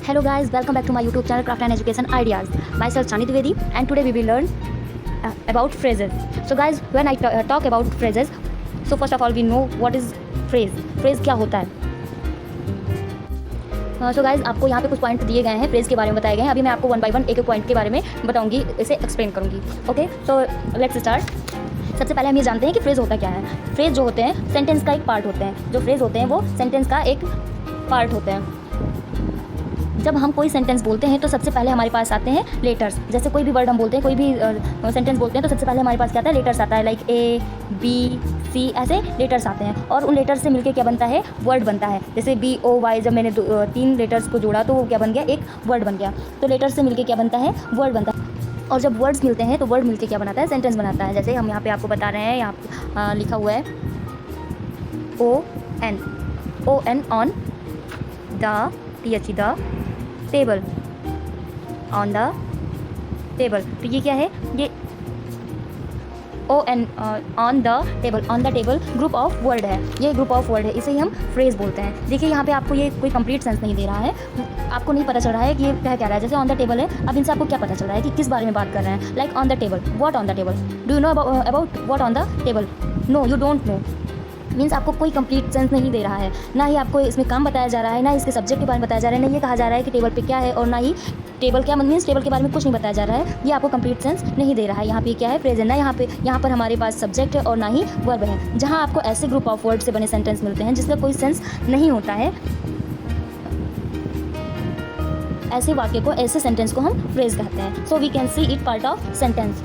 Hello guys, welcome back to my YouTube channel Craft and Education Ideas. Myself Chani Dwivedi and today we will learn about phrases. So guys, when I talk about phrases, so first of all we know what is phrase. Phrase क्या होता है? So guys आपको यहाँ पे कुछ point दिए गए हैं, फ्रेज के बारे में बताए गए हैं. अभी मैं आपको वन बाय वन एक एक पॉइंट के बारे में बताऊंगी, इसे एक्सप्लेन करूंगी. Okay, so let's start. सबसे पहले हम ये जानते हैं कि फ्रेज होता क्या है. फ्रेज जो होते हैं सेंटेंस का एक पार्ट होते हैं. जो फ्रेज होते हैं वो सेंटेंस का एक पार्ट होते हैं. जब हम कोई सेंटेंस बोलते हैं तो सबसे पहले हमारे पास आते हैं लेटर्स. जैसे कोई भी वर्ड हम बोलते हैं, कोई भी सेंटेंस बोलते हैं तो सबसे पहले हमारे पास क्या आता है, लेटर्स आता है. लाइक ए, बी, सी, ऐसे लेटर्स आते हैं और उन लेटर्स से मिलके क्या बनता है, वर्ड बनता है. जैसे बी ओ वाई, जब मैंने तीन लेटर्स को जोड़ा तो वो क्या बन गया, एक वर्ड बन गया. तो लेटर्स से मिलके क्या बनता है, वर्ड बनता है. और जब वर्ड्स मिलते हैं तो वर्ड मिलके क्या बनाता है, सेंटेंस बनाता है. जैसे हम यहाँ पे आपको बता रहे हैं, यहाँ लिखा हुआ है O N on the the table, on the table. तो ये क्या है, ये O N on the table group of word है. ये ग्रुप ऑफ वर्ड है, इसे ही हम फ्रेज बोलते हैं. देखिए यहाँ पे आपको ये कोई कंप्लीट सेंस नहीं दे रहा है, आपको नहीं पता चल रहा है कि ये क्या कह रहा है. जैसे ऑन द टेबल है, अब इनसे आपको क्या पता चल रहा है कि किस बारे में बात कर रहे हैं. Like on the table, what on the table, do you know about what on the table? No, you don't know. Means आपको कोई कंप्लीट सेंस नहीं दे रहा है. ना ही आपको इसमें काम बताया जा रहा है, ना इसके सब्जेक्ट के बारे में बताया जा रहा है, ना ये कहा जा रहा है कि टेबल पे क्या है, और ना ही टेबल क्या मीन्स टेबल के बारे में कुछ नहीं बताया जा रहा है. ये आपको कंप्लीट सेंस नहीं दे रहा है. यहाँ पे क्या है, फ्रेज है. ना यहाँ पर हमारे पास सब्जेक्ट है और ना ही वर्ब है. जहाँ आपको ऐसे ग्रुप ऑफ वर्ड से बने सेंटेंस मिलते हैं जिसका कोई सेंस नहीं होता है, ऐसे वाक्य को, ऐसे सेंटेंस को हम फ्रेज कहते हैं. So we can see it part of sentence.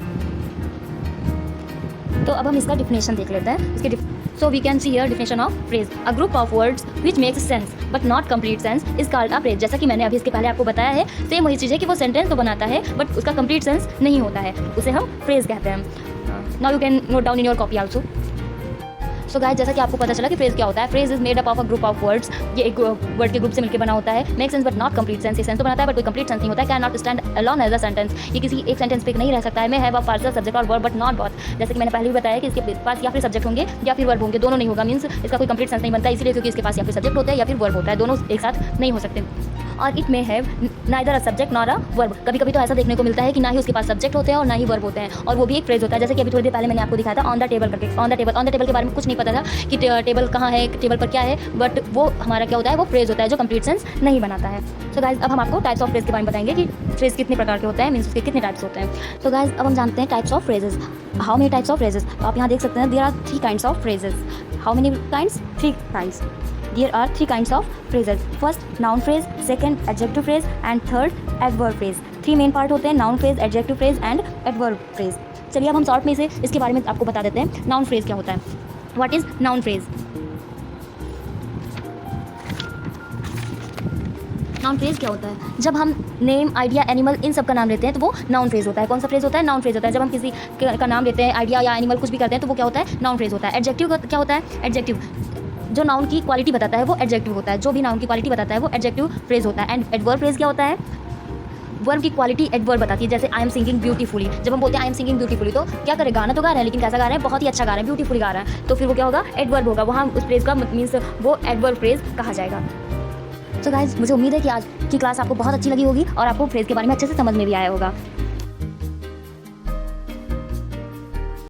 तो अब हम इसका डिफिनेशन देख लेते हैं. इसके So we can see here definition of phrase. A group of words which makes sense but not complete sense is called a phrase. जैसा कि मैंने अभी इसके पहले आपको बताया है, सेम वही चीज़ है कि वो सेंटेंस तो बनाता है बट उसका कंप्लीट सेंस नहीं होता है, उसे हम फ्रेज कहते हैं. Now you can note down in your copy also. So guys, जैसा कि आपको पता चला कि फ्रेज क्या होता है. Phrase is made up of a group of words. ये एक वर्ड के ग्रुप से मिलकर बना होता है. Make sense but not complete sense. ये सेंस तो बनाता है बट कोई कंप्लीट सेंस नहीं होता है. Can not stand alone as a sentence. ये किसी एक सेंटेंस पे नहीं रह सकता है. मैं हैव अ पार्शियल सब्जेक्ट और वर्ब बट नॉट बोथ. जैसे कि मैंने पहले भी बताया कि इसके पास या फिर सब्जेक्ट होंगे या फिर वर्ब होंगे, दोनों नहीं होगा. मीन्स इसका कोई कंप्लीट सेंस नहीं बनता, इसलिए क्योंकि इसके पास या फिर सब्जेक्ट होता है या फिर वर्ब होता है, दोनों एक साथ नहीं हो सकते. और it may have neither a subject nor a verb. कभी कभी तो ऐसा देखने को मिलता है कि ना ही उसके पास सब्जेक्ट होते हैं और ना ही वर्ब होते हैं, और वो भी एक फ्रेज होता है. जैसे कि अभी थोड़ी देर पहले मैंने आपको दिखाया था ऑन द टेबल करके. ऑन द टेबल के बारे में कुछ नहीं पता था कि टेबल कहाँ है, टेबल पर क्या है, बट वो हमारा क्या होता है, वो फ्रेज होता है जो कंप्लीट सेंस नहीं बनाता है. सो गाइज, अब हम आपको टाइप्स ऑफ फ्रेज के बारे में बताएंगे कि फ्रेज कितने प्रकार के होते हैं, मीन्स उसके कितने टाइप्स होते हैं. सो गाइज, अब हम जानते हैं types of phrases. How many types of phrases? तो आप यहाँ देख सकते हैं, there are 3 kinds of phrases. How many kinds? 3 kinds. There are 3 kinds of phrases. First, noun phrase, second, adjective phrase, and third, adverb phrase. 3 main part होते हैं, noun phrase, adjective phrase and adverb phrase. चलिए अब हम short में इसे इसके बारे में आपको बता देते हैं. नाउन फ्रेज क्या होता है? What is noun phrase? Noun phrase क्या होता है? जब हम नेम, आइडिया, एनिमल, इन सब का नाम लेते हैं तो वो नाउन फ्रेज होता है. कौन सा फ्रेज होता है? नाउन फ्रेज होता है. जब हम किसी का नाम लेते हैं, आइडिया या एनिमल कुछ भी करते हैं तो वो क्या होता है? नाउन फ्रेज होता है. एडजेक्टिव क्या होता है? एडजेक्टिव जो नाउन की क्वालिटी बताता है वो एडजेक्टिव होता है. जो भी नाउन की क्वालिटी बताता है वो एडजेक्टिव फ्रेज होता है. एंड एडवर्ब फ्रेज क्या होता है? वर्ब की क्वालिटी एडवर्ब बताती है. जैसे आई एम सिंगिंग ब्यूटीफुली. जब हम बोलते हैं आई एम सिंगिंग ब्यूटीफुली तो क्या करें, गाना तो गा रहे हैं लेकिन कैसा गा रहे हैं, बहुत ही अच्छा गा रहे हैं, ब्यूटीफुली गा रहे हैं, तो फिर वो क्या होगा, एडवर्ब होगा. वहाँ उस फ्रेज का मीन्स वो एडवर्ब फ्रेज कहा जाएगा. सो गाइज, मुझे उम्मीद है कि आज की क्लास आपको बहुत अच्छी लगी होगी और आपको फ्रेज के बारे में अच्छे से समझ में भी आया होगा.